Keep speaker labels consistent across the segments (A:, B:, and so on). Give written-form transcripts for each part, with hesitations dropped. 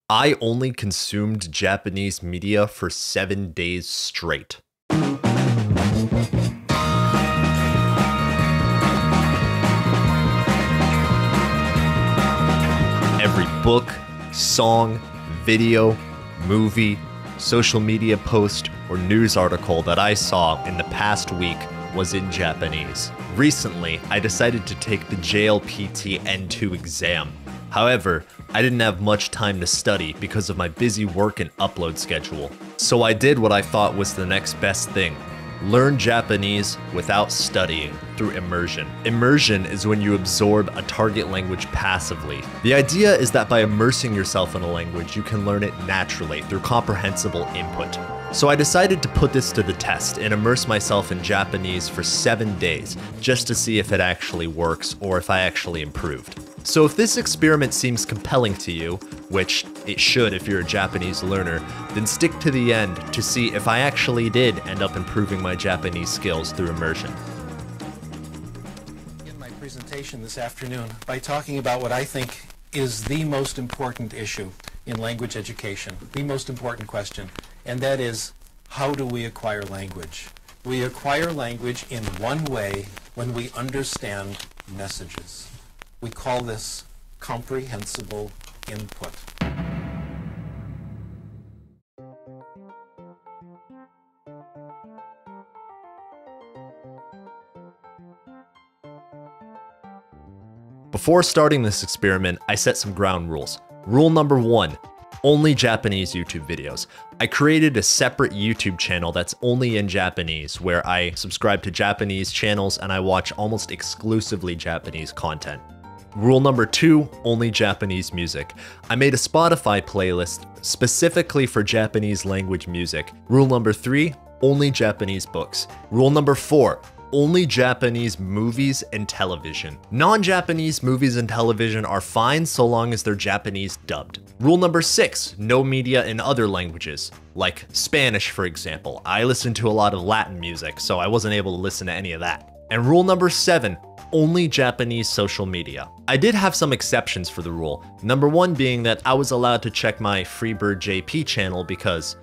A: I only consumed Japanese media for 7 days straight. Every book, song, video, movie, social media post, or news article that I saw in the past week was in Japanese. Recently, I decided to take the JLPT N2 exam. However, I didn't have much time to study because of my busy work and upload schedule. So I did what I thought was the next best thing. Learn Japanese without studying through immersion. Immersion is when you absorb a target language passively. The idea is that by immersing yourself in a language, you can learn it naturally through comprehensible input. So I decided to put this to the test and immerse myself in Japanese for 7 days, just to see if it actually works or if I actually improved. So if this experiment seems compelling to you, which it should if you're a Japanese learner, then stick to the end to see if I actually did end up improving my Japanese skills through immersion.
B: In my presentation this afternoon by talking about what I think is the most important issue in language education, the most important question, and that is, how do we acquire language? We acquire language in one way when we understand messages. We call this comprehensible input.
A: Before starting this experiment, I set some ground rules. Rule number 1, only Japanese YouTube videos. I created a separate YouTube channel that's only in Japanese, where I subscribe to Japanese channels and I watch almost exclusively Japanese content. Rule number 2, only Japanese music. I made a Spotify playlist specifically for Japanese language music. Rule number 3, only Japanese books. Rule number 4, only Japanese movies and television. Non-Japanese movies and television are fine so long as they're Japanese dubbed. Rule number 6, no media in other languages, like Spanish for example. I listen to a lot of Latin music, so I wasn't able to listen to any of that. And rule number 7, only Japanese social media. I did have some exceptions for the rule. Number 1 being that I was allowed to check my FreeBirdJP channel because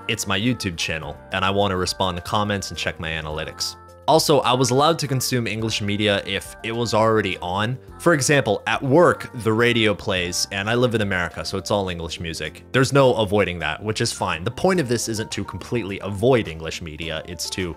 A: it's my YouTube channel and I want to respond to comments and check my analytics. Also, I was allowed to consume English media if it was already on. For example, at work, the radio plays, and I live in America, so it's all English music. There's no avoiding that, which is fine. The point of this isn't to completely avoid English media, it's to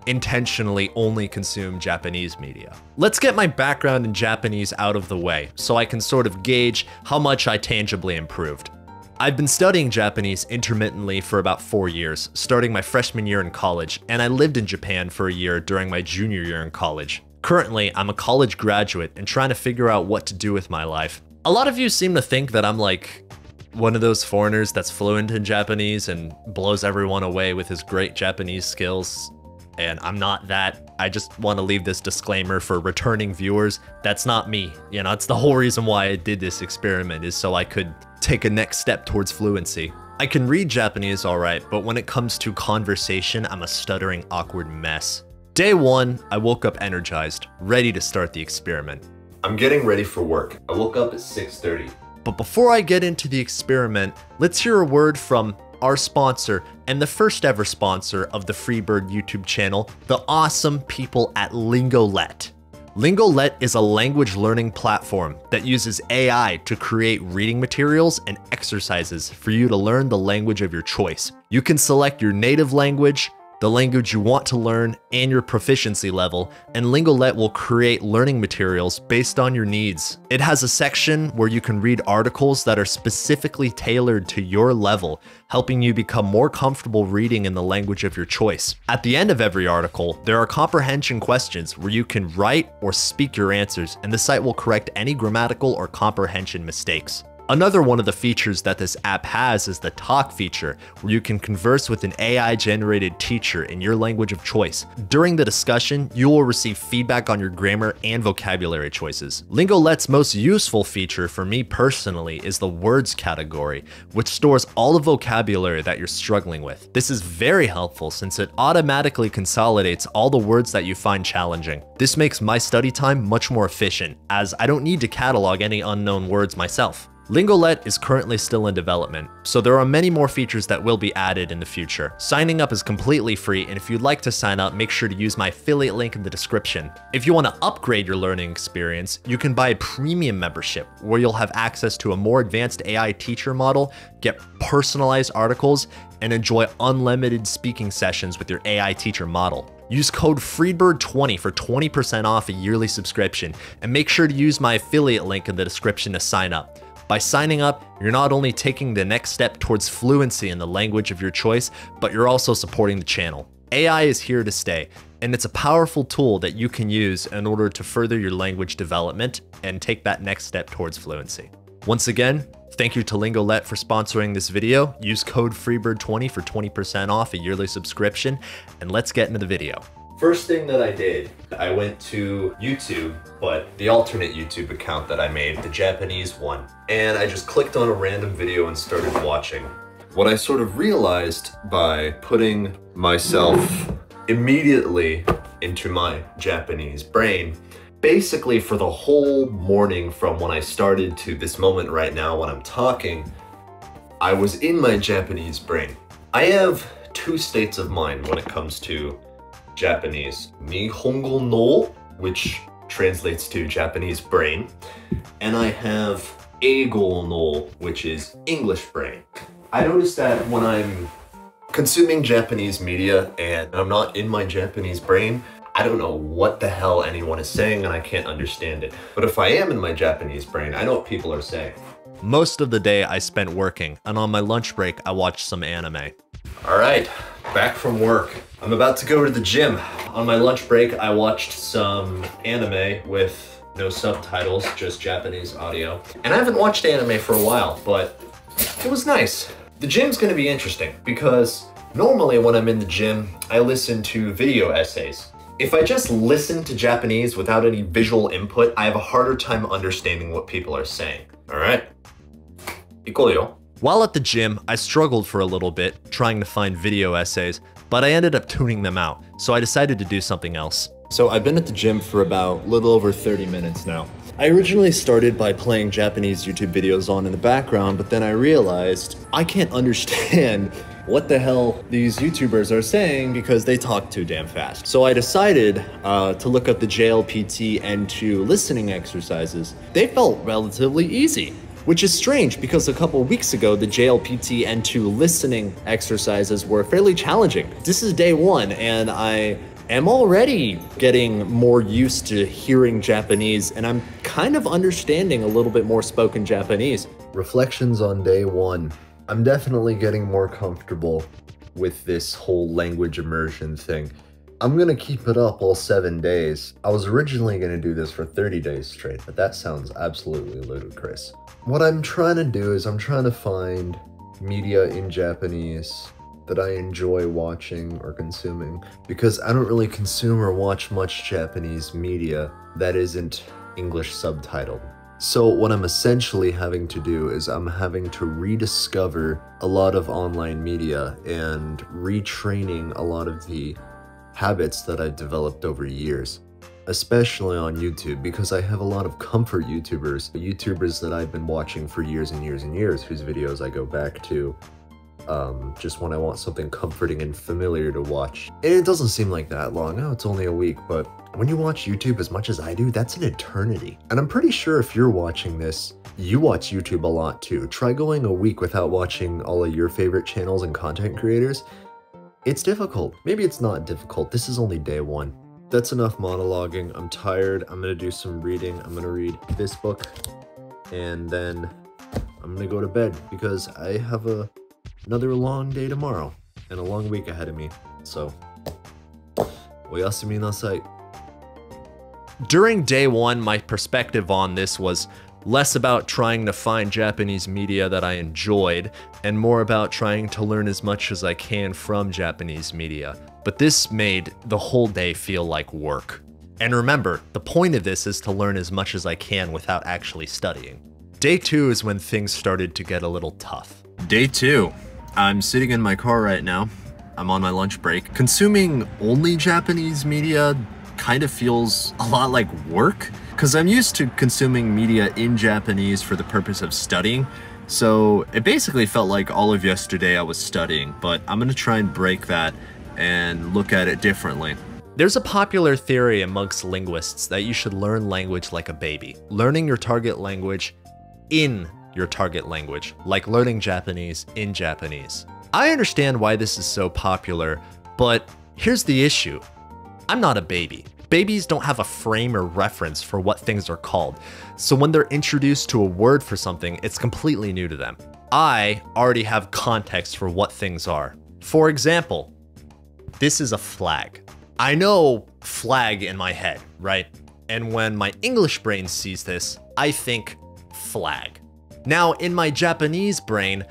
A: intentionally only consume Japanese media. Let's get my background in Japanese out of the way, so I can sort of gauge how much I tangibly improved. I've been studying Japanese intermittently for about 4 years, starting my freshman year in college, and I lived in Japan for a year during my junior year in college. Currently, I'm a college graduate and trying to figure out what to do with my life. A lot of you seem to think that I'm like one of those foreigners that's fluent in Japanese and blows everyone away with his great Japanese skills. And I'm not that. I just want to leave this disclaimer for returning viewers. That's not me. You know, it's the whole reason why I did this experiment, is so I could take a next step towards fluency. I can read Japanese alright, but when it comes to conversation, I'm a stuttering, awkward mess. Day 1, I woke up energized, ready to start the experiment. I'm getting ready for work. I woke up at 6:30. But before I get into the experiment, let's hear a word from our sponsor and the first ever sponsor of the FreeBird YouTube channel, the awesome people at Lingolet. Lingolet is a language learning platform that uses AI to create reading materials and exercises for you to learn the language of your choice. You can select your native language, the language you want to learn, and your proficiency level, and Lingolet will create learning materials based on your needs. It has a section where you can read articles that are specifically tailored to your level, helping you become more comfortable reading in the language of your choice. At the end of every article, there are comprehension questions where you can write or speak your answers, and the site will correct any grammatical or comprehension mistakes. Another one of the features that this app has is the talk feature, where you can converse with an AI-generated teacher in your language of choice. During the discussion, you will receive feedback on your grammar and vocabulary choices. Lingolet's most useful feature for me personally is the words category, which stores all the vocabulary that you're struggling with. This is very helpful since it automatically consolidates all the words that you find challenging. This makes my study time much more efficient, as I don't need to catalog any unknown words myself. Lingolet is currently still in development, so there are many more features that will be added in the future. Signing up is completely free, and if you'd like to sign up, make sure to use my affiliate link in the description. If you want to upgrade your learning experience, you can buy a premium membership where you'll have access to a more advanced AI teacher model, get personalized articles, and enjoy unlimited speaking sessions with your AI teacher model. Use code FreeBirdJP for 20% off a yearly subscription, and make sure to use my affiliate link in the description to sign up. By signing up, you're not only taking the next step towards fluency in the language of your choice, but you're also supporting the channel. AI is here to stay, and it's a powerful tool that you can use in order to further your language development and take that next step towards fluency. Once again, thank you to Lingolet for sponsoring this video. Use code FreeBirdJP for 20% off a yearly subscription, and let's get into the video. First thing that I did, I went to YouTube, but the alternate YouTube account that I made, the Japanese one, and I just clicked on a random video and started watching. What I sort of realized by putting myself immediately into my Japanese brain, basically for the whole morning from when I started to this moment right now when I'm talking, I was in my Japanese brain. I have two states of mind when it comes to Japanese. Nihongo no, which translates to Japanese brain, and I have Eigo no, which is English brain. I noticed that when I'm consuming Japanese media and I'm not in my Japanese brain, I don't know what the hell anyone is saying and I can't understand it. But if I am in my Japanese brain, I know what people are saying. Most of the day I spent working, and on my lunch break I watched some anime. All right, back from work. I'm about to go to the gym. On my lunch break, I watched some anime with no subtitles, just Japanese audio. And I haven't watched anime for a while, but it was nice. The gym's gonna be interesting because normally when I'm in the gym, I listen to video essays. If I just listen to Japanese without any visual input, I have a harder time understanding what people are saying. All right, iko yo. While at the gym, I struggled for a little bit trying to find video essays, but I ended up tuning them out, so I decided to do something else. So I've been at the gym for about a little over 30 minutes now. I originally started by playing Japanese YouTube videos on in the background, but then I realized I can't understand what the hell these YouTubers are saying because they talk too damn fast. So I decided to look up the JLPT N2 listening exercises. They felt relatively easy, which is strange because a couple weeks ago, the JLPT N2 listening exercises were fairly challenging. This is day one, and I am already getting more used to hearing Japanese, and I'm kind of understanding a little bit more spoken Japanese. Reflections on day one. I'm definitely getting more comfortable with this whole language immersion thing. I'm gonna keep it up all 7 days. I was originally gonna do this for 30 days straight, but that sounds absolutely ludicrous. What I'm trying to do is I'm trying to find media in Japanese that I enjoy watching or consuming, because I don't really consume or watch much Japanese media that isn't English subtitled. So what I'm essentially having to do is I'm having to rediscover a lot of online media and retraining a lot of the habits that I've developed over years, especially on YouTube, because I have a lot of comfort YouTubers that I've been watching for years and years and years, whose videos I go back to just when I want something comforting and familiar to watch. And it doesn't seem like that long. Oh, it's only a week, but when you watch YouTube as much as I do, that's an eternity. And I'm pretty sure if you're watching this, you watch YouTube a lot too. Try going a week without watching all of your favorite channels and content creators. It's difficult. Maybe it's not difficult. This is only day one. That's enough monologuing. I'm tired. I'm gonna do some reading. I'm gonna read this book, and then I'm gonna go to bed because I have another long day tomorrow and a long week ahead of me. So, oyasumi nasai. During day one, my perspective on this was less about trying to find Japanese media that I enjoyed and more about trying to learn as much as I can from Japanese media. But this made the whole day feel like work. And remember, the point of this is to learn as much as I can without actually studying. Day two is when things started to get a little tough. Day two. I'm sitting in my car right now. I'm on my lunch break. Consuming only Japanese media kind of feels a lot like work, because I'm used to consuming media in Japanese for the purpose of studying. So it basically felt like all of yesterday I was studying, but I'm gonna try and break that and look at it differently. There's a popular theory amongst linguists that you should learn language like a baby, learning your target language in your target language, like learning Japanese in Japanese. I understand why this is so popular, but here's the issue. I'm not a baby. Babies don't have a frame or reference for what things are called, so when they're introduced to a word for something, it's completely new to them. I already have context for what things are. For example, this is a flag. I know flag in my head, right? And when my English brain sees this, I think flag. Now, in my Japanese brain,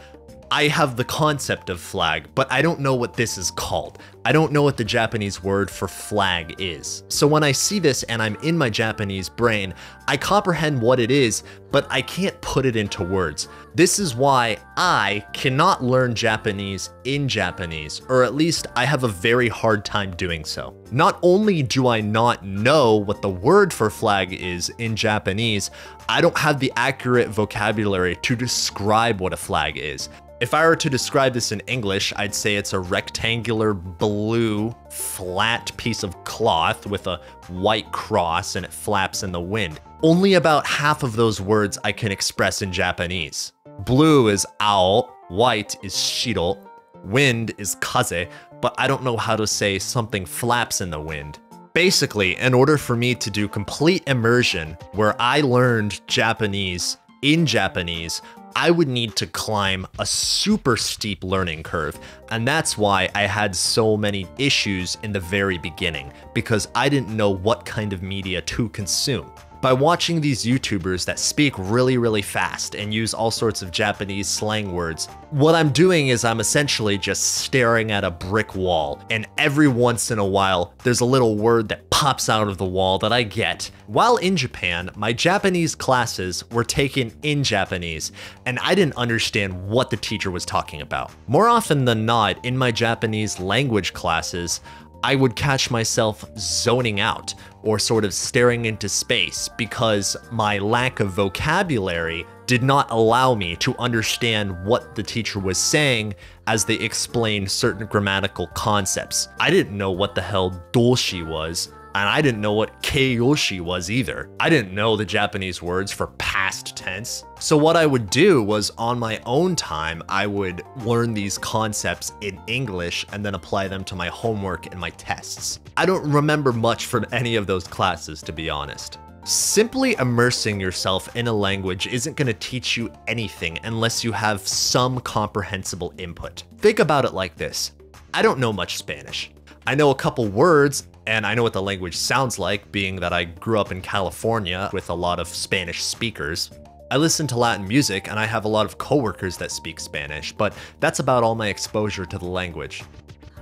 A: I have the concept of flag, but I don't know what this is called. I don't know what the Japanese word for flag is. So when I see this and I'm in my Japanese brain, I comprehend what it is, but I can't put it into words. This is why I cannot learn Japanese in Japanese, or at least I have a very hard time doing so. Not only do I not know what the word for flag is in Japanese, I don't have the accurate vocabulary to describe what a flag is. If I were to describe this in English, I'd say it's a rectangular blue flat piece of cloth with a white cross and it flaps in the wind. Only about half of those words I can express in Japanese. Blue is ao, white is shiro, wind is kaze, but I don't know how to say something flaps in the wind. Basically, in order for me to do complete immersion where I learned Japanese in Japanese, I would need to climb a super steep learning curve, and that's why I had so many issues in the very beginning, because I didn't know what kind of media to consume. By watching these YouTubers that speak really fast and use all sorts of Japanese slang words, what I'm doing is I'm essentially just staring at a brick wall, and every once in a while, there's a little word that pops out of the wall that I get. While in Japan, my Japanese classes were taken in Japanese, and I didn't understand what the teacher was talking about. More often than not, in my Japanese language classes, I would catch myself zoning out or sort of staring into space because my lack of vocabulary did not allow me to understand what the teacher was saying as they explained certain grammatical concepts. I didn't know what the hell doshi was, and I didn't know what keiyoshi was either. I didn't know the Japanese words for past tense. So what I would do was on my own time, I would learn these concepts in English and then apply them to my homework and my tests. I don't remember much from any of those classes, to be honest. Simply immersing yourself in a language isn't going to teach you anything unless you have some comprehensible input. Think about it like this. I don't know much Spanish. I know a couple words, and I know what the language sounds like, being that I grew up in California with a lot of Spanish speakers. I listen to Latin music, and I have a lot of coworkers that speak Spanish, but that's about all my exposure to the language.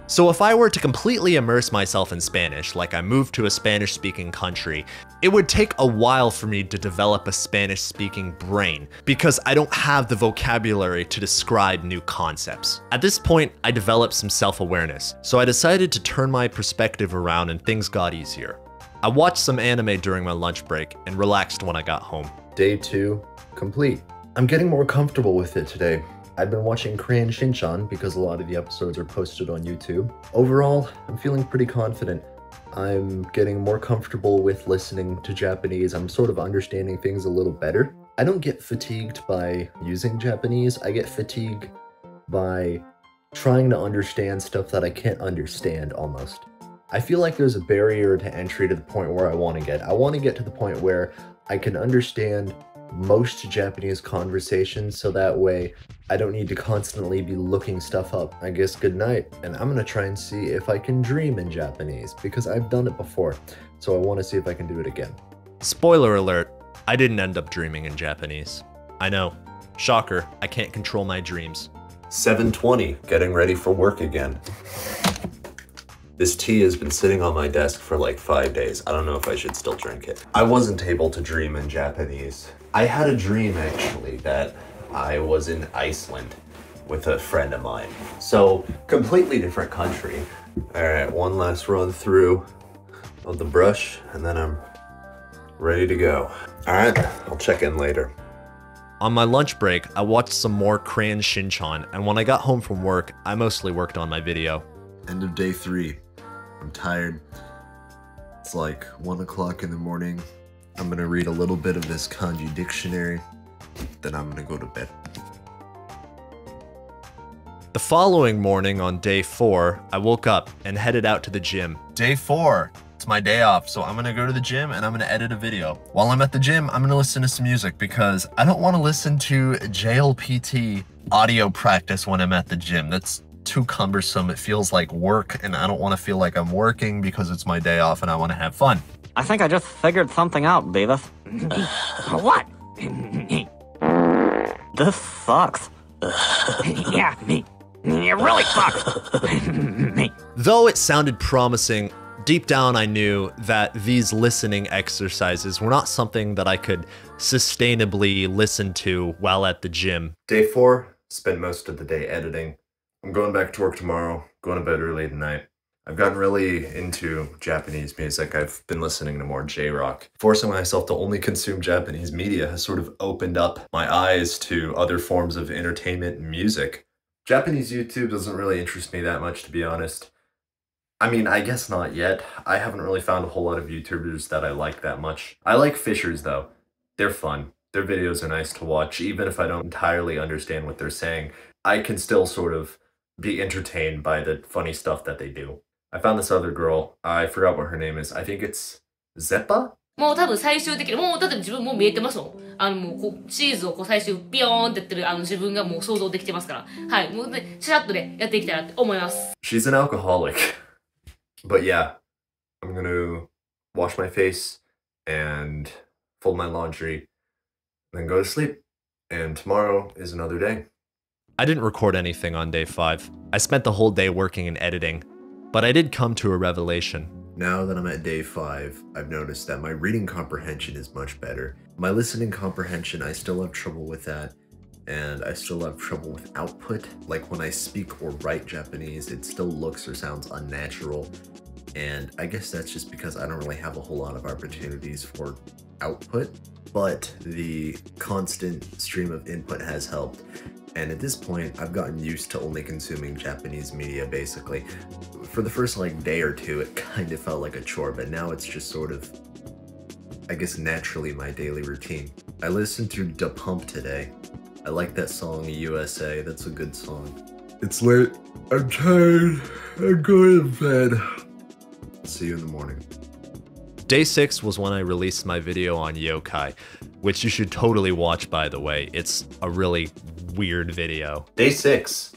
A: So if I were to completely immerse myself in Spanish, like I moved to a Spanish-speaking country, it would take a while for me to develop a Spanish-speaking brain, because I don't have the vocabulary to describe new concepts. At this point, I developed some self-awareness, so I decided to turn my perspective around and things got easier. I watched some anime during my lunch break and relaxed when I got home.
C: Day 2 complete. I'm getting more comfortable with it today. I've been watching Korean Shinchan because a lot of the episodes are posted on YouTube. Overall, I'm feeling pretty confident. I'm getting more comfortable with listening to Japanese. I'm sort of understanding things a little better. I don't get fatigued by using Japanese. I get fatigued by trying to understand stuff that I can't understand almost. I feel like there's a barrier to entry to the point where I want to get. I want to get to the point where I can understand most Japanese conversations, so that way I don't need to constantly be looking stuff up. I guess good night, and I'm gonna try and see if I can dream in Japanese, because I've done it before, so I want to see if I can do it again.
A: Spoiler alert, I didn't end up dreaming in Japanese. I know, shocker, I can't control my dreams.
C: 7:20, getting ready for work again. This tea has been sitting on my desk for like 5 days. I don't know if I should still drink it. I wasn't able to dream in Japanese. I had a dream actually that I was in Iceland with a friend of mine. So completely different country. All right, one last run through of the brush and then I'm ready to go. All right, I'll check in later.
A: On my lunch break, I watched some more Crayon Shinchan, and when I got home from work, I mostly worked on my video.
C: End of day 3. I'm tired. It's like 1 o'clock in the morning. I'm gonna read a little bit of this kanji dictionary, then I'm gonna go to bed.
A: The following morning on day 4, I woke up and headed out to the gym. Day 4, it's my day off, so I'm gonna go to the gym and I'm gonna edit a video. While I'm at the gym, I'm gonna listen to some music because I don't wanna listen to JLPT audio practice when I'm at the gym. That's too cumbersome. It feels like work and I don't wanna feel like I'm working because it's my day off and I wanna have fun.
D: I think I just figured something out, Beavis. What? This sucks. Yeah, it really sucks.
A: Though it sounded promising, deep down I knew that these listening exercises were not something that I could sustainably listen to while at the gym.
C: Day 4, spent most of the day editing. I'm going back to work tomorrow, going to bed early tonight. I've gotten really into Japanese music. I've been listening to more J-rock. Forcing myself to only consume Japanese media has sort of opened up my eyes to other forms of entertainment and music. Japanese YouTube doesn't really interest me that much, to be honest. I mean, I guess not yet. I haven't really found a whole lot of YouTubers that I like that much. I like Fishers, though. They're fun. Their videos are nice to watch, even if I don't entirely understand what they're saying. I can still sort of be entertained by the funny stuff that they do. I found this other girl. I forgot what her name is. I think it's Zeppa?
E: もう多分最終的にもうだって自分もう見えてますもん。もうこうチーズをこう最終ビヨーンってやってる自分がもう想像できてますから。はい。もうね、シャッとでやっていきたいなって思います。
C: She's an alcoholic. But yeah, I'm gonna wash my face and fold my laundry, then go to sleep. And tomorrow is another day.
A: I didn't record anything on day 5. I spent the whole day working and editing, but I did come to a revelation.
C: Now that I'm at day 5, I've noticed that my reading comprehension is much better. My listening comprehension, I still have trouble with that, and I still have trouble with output. Like when I speak or write Japanese, it still looks or sounds unnatural, and I guess that's just because I don't really have a whole lot of opportunities for output, but the constant stream of input has helped. And at this point, I've gotten used to only consuming Japanese media, basically. For the first day or two, it kind of felt like a chore, but now it's just sort of, I guess, naturally my daily routine. I listened to Da Pump today. I like that song, USA. That's a good song. It's late. I'm tired. I'm going to bed. See you in the morning.
A: Day 6 was when I released my video on yokai, which you should totally watch, by the way. It's a really weird video.
C: Day 6.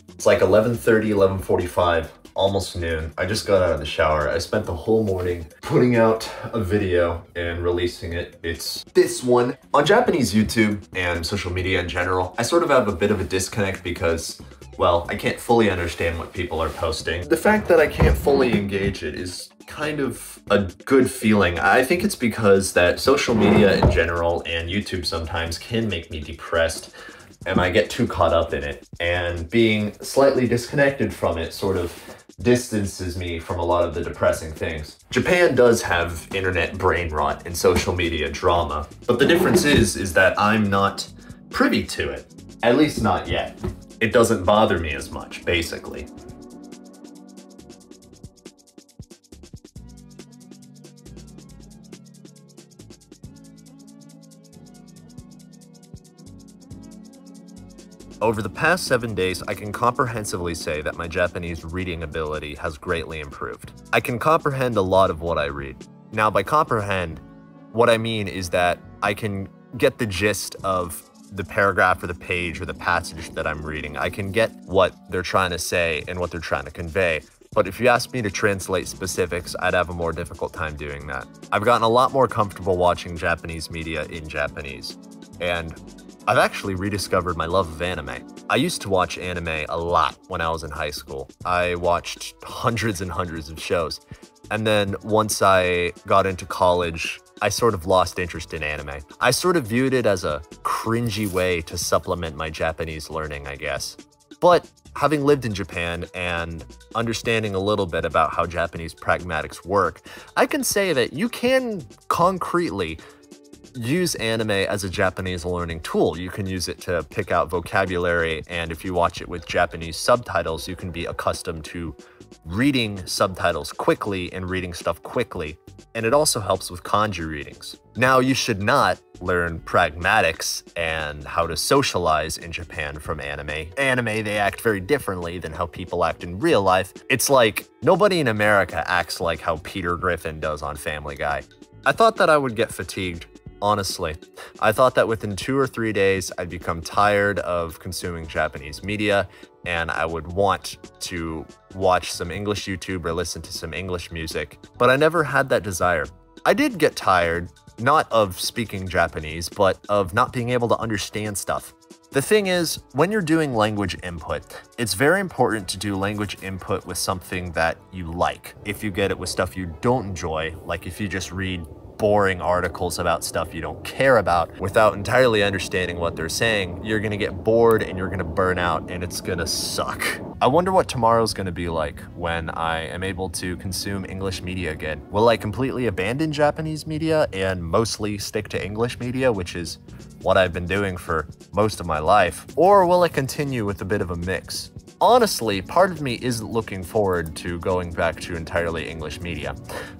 C: It's like 11:30, 11:45, almost noon. I just got out of the shower. I spent the whole morning putting out a video and releasing it. It's this one. On Japanese YouTube and social media in general, I sort of have a bit of a disconnect because, well, I can't fully understand what people are posting. The fact that I can't fully engage it is kind of a good feeling. I think it's because that social media in general and YouTube sometimes can make me depressed, and I get too caught up in it. And being slightly disconnected from it sort of distances me from a lot of the depressing things. Japan does have internet brain rot and social media drama, but the difference is that I'm not privy to it. At least not yet. It doesn't bother me as much, basically.
A: Over the past 7 days, I can comprehensively say that my Japanese reading ability has greatly improved. I can comprehend a lot of what I read. Now, by comprehend, what I mean is that I can get the gist of the paragraph or the page or the passage that I'm reading. I can get what they're trying to say and what they're trying to convey. But if you ask me to translate specifics, I'd have a more difficult time doing that. I've gotten a lot more comfortable watching Japanese media in Japanese, and I've actually rediscovered my love of anime. I used to watch anime a lot when I was in high school. I watched hundreds and hundreds of shows. And then once I got into college, I sort of lost interest in anime. I sort of viewed it as a cringy way to supplement my Japanese learning, I guess. But Having lived in Japan and understanding a little bit about how Japanese pragmatics work, I can say that you can concretely use anime as a Japanese learning tool. You can use it to pick out vocabulary, and if you watch it with Japanese subtitles, you can be accustomed to reading subtitles quickly and reading stuff quickly. And it also helps with kanji readings. Now, you should not learn pragmatics and how to socialize in Japan from anime. Anime, they act very differently than how people act in real life. It's like nobody in America acts like how Peter Griffin does on Family Guy. I thought that I would get fatigued. Honestly, I thought that within 2 or 3 days, I'd become tired of consuming Japanese media and I would want to watch some English YouTube or listen to some English music, but I never had that desire. I did get tired, not of speaking Japanese, but of not being able to understand stuff. The thing is, when you're doing language input, it's very important to do language input with something that you like. If you get it with stuff you don't enjoy, like if you just read boring articles about stuff you don't care about without entirely understanding what they're saying, you're gonna get bored and you're gonna burn out and it's gonna suck. I wonder what tomorrow's gonna be like when I am able to consume English media again. Will I completely abandon Japanese media and mostly stick to English media, which is what I've been doing for most of my life? Or will I continue with a bit of a mix? Honestly, part of me isn't looking forward to going back to entirely English media.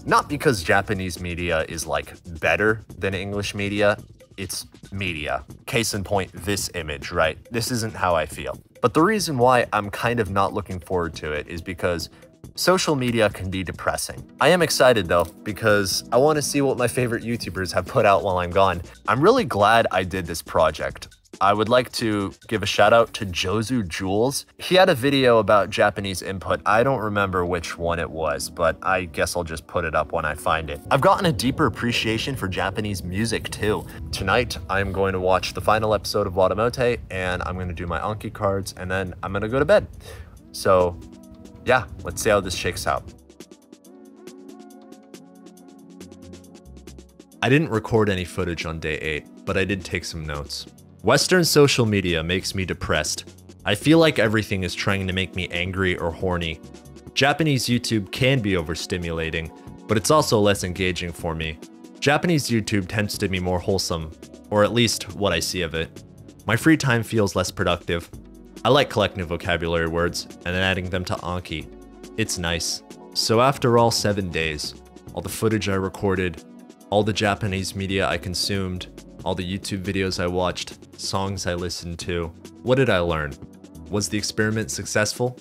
A: Not because Japanese media is like better than English media, it's media. Case in point, this image, right? This isn't how I feel. But the reason why I'm kind of not looking forward to it is because social media can be depressing. I am excited though, because I want to see what my favorite YouTubers have put out while I'm gone. I'm really glad I did this project. I would like to give a shout out to Jozu Jules. He had a video about Japanese input. I don't remember which one it was, but I guess I'll just put it up when I find it. I've gotten a deeper appreciation for Japanese music too. Tonight, I'm going to watch the final episode of Watamote, and I'm going to do my Anki cards, and then I'm going to go to bed. So yeah, let's see how this shakes out.
F: I didn't record any footage on day 8, but I did take some notes. Western social media makes me depressed. I feel like everything is trying to make me angry or horny. Japanese YouTube can be overstimulating, but it's also less engaging for me. Japanese YouTube tends to be more wholesome, or at least what I see of it. My free time feels less productive. I like collecting vocabulary words and adding them to Anki. It's nice. So after all 7 days, all the footage I recorded, all the Japanese media I consumed, all the YouTube videos I watched, songs I listened to, what did I learn? Was the experiment successful?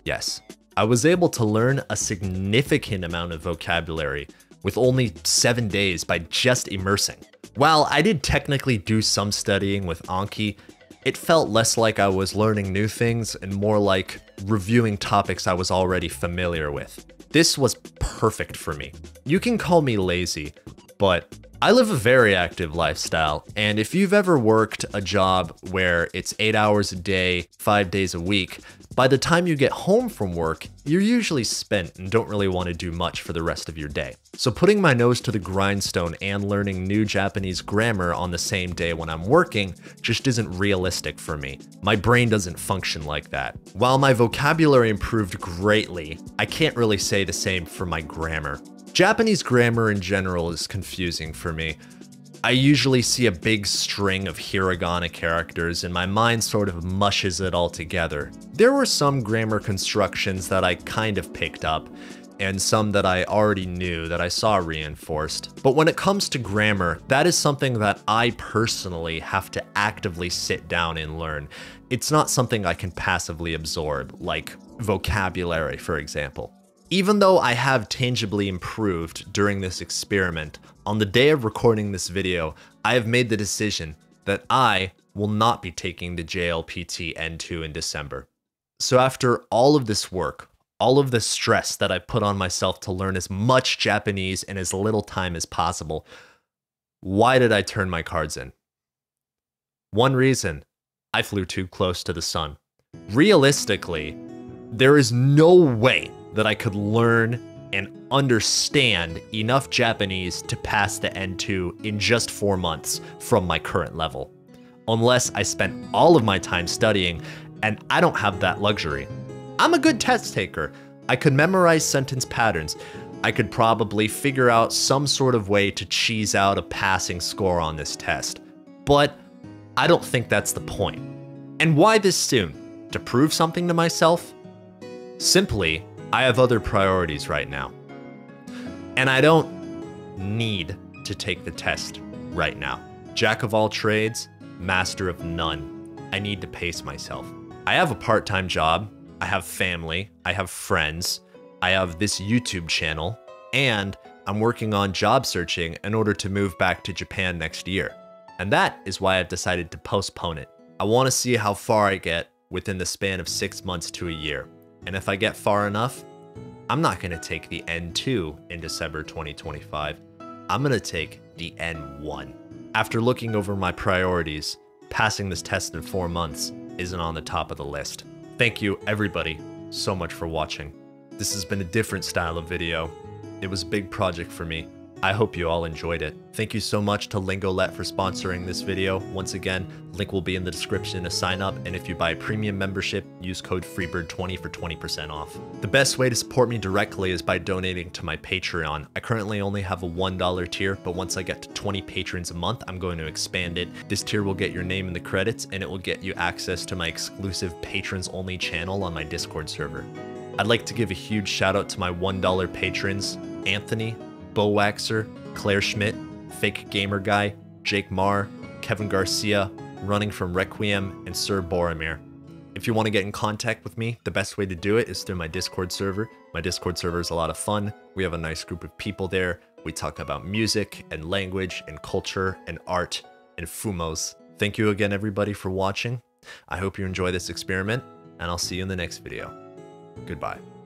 F: Yes. I was able to learn a significant amount of vocabulary with only 7 days by just immersing. While I did technically do some studying with Anki, it felt less like I was learning new things and more like reviewing topics I was already familiar with. This was perfect for me. You can call me lazy, but I live a very active lifestyle, and if you've ever worked a job where it's 8 hours a day, 5 days a week, by the time you get home from work, you're usually spent and don't really want to do much for the rest of your day. So putting my nose to the grindstone and learning new Japanese grammar on the same day when I'm working just isn't realistic for me. My brain doesn't function like that. While my vocabulary improved greatly, I can't really say the same for my grammar. Japanese grammar in general is confusing for me. I usually see a big string of hiragana characters and my mind sort of mushes it all together. There were some grammar constructions that I kind of picked up, and some that I already knew that I saw reinforced. But when it comes to grammar, that is something that I personally have to actively sit down and learn. It's not something I can passively absorb, like vocabulary, for example. Even though I have tangibly improved during this experiment, on the day of recording this video, I have made the decision that I will not be taking the JLPT N2 in December. So after all of this work, all of the stress that I put on myself to learn as much Japanese in as little time as possible, why did I turn my cards in? One reason: I flew too close to the sun. Realistically, there is no way that I could learn and understand enough Japanese to pass the N2 in just 4 months from my current level, unless I spent all of my time studying And I don't have that luxury. I'm a good test taker. I could memorize sentence patterns. I could probably figure out some sort of way to cheese out a passing score on this test. But I don't think that's the point. And why this soon? To prove something to myself? Simply, I have other priorities right now. And I don't need to take the test right now. Jack of all trades, master of none. I need to pace myself. I have a part-time job, I have family, I have friends, I have this YouTube channel, and I'm working on job searching in order to move back to Japan next year. And that is why I've decided to postpone it. I want to see how far I get within the span of 6 months to a year. And if I get far enough, I'm not going to take the N2 in December 2025. I'm going to take the N1. After looking over my priorities, passing this test in 4 months isn't on the top of the list. Thank you everybody so much for watching. This has been a different style of video. It was a big project for me. I hope you all enjoyed it. Thank you so much to Lingolet for sponsoring this video. Once again, link will be in the description to sign up, and if you buy a premium membership, use code FreeBird20 for 20% off. The best way to support me directly is by donating to my Patreon. I currently only have a $1 tier, but once I get to 20 patrons a month, I'm going to expand it. This tier will get your name in the credits, and it will get you access to my exclusive patrons-only channel on my Discord server. I'd like to give a huge shout out to my $1 patrons, Anthony, Bo Waxer, Claire Schmidt, Fake Gamer Guy, Jake Marr, Kevin Garcia, Running from Requiem, and Sir Boromir. If you want to get in contact with me, the best way to do it is through my Discord server. My Discord server is a lot of fun. We have a nice group of people there. We talk about music and language and culture and art and fumos. Thank you again everybody for watching. I hope you enjoy this experiment, and I'll see you in the next video. Goodbye.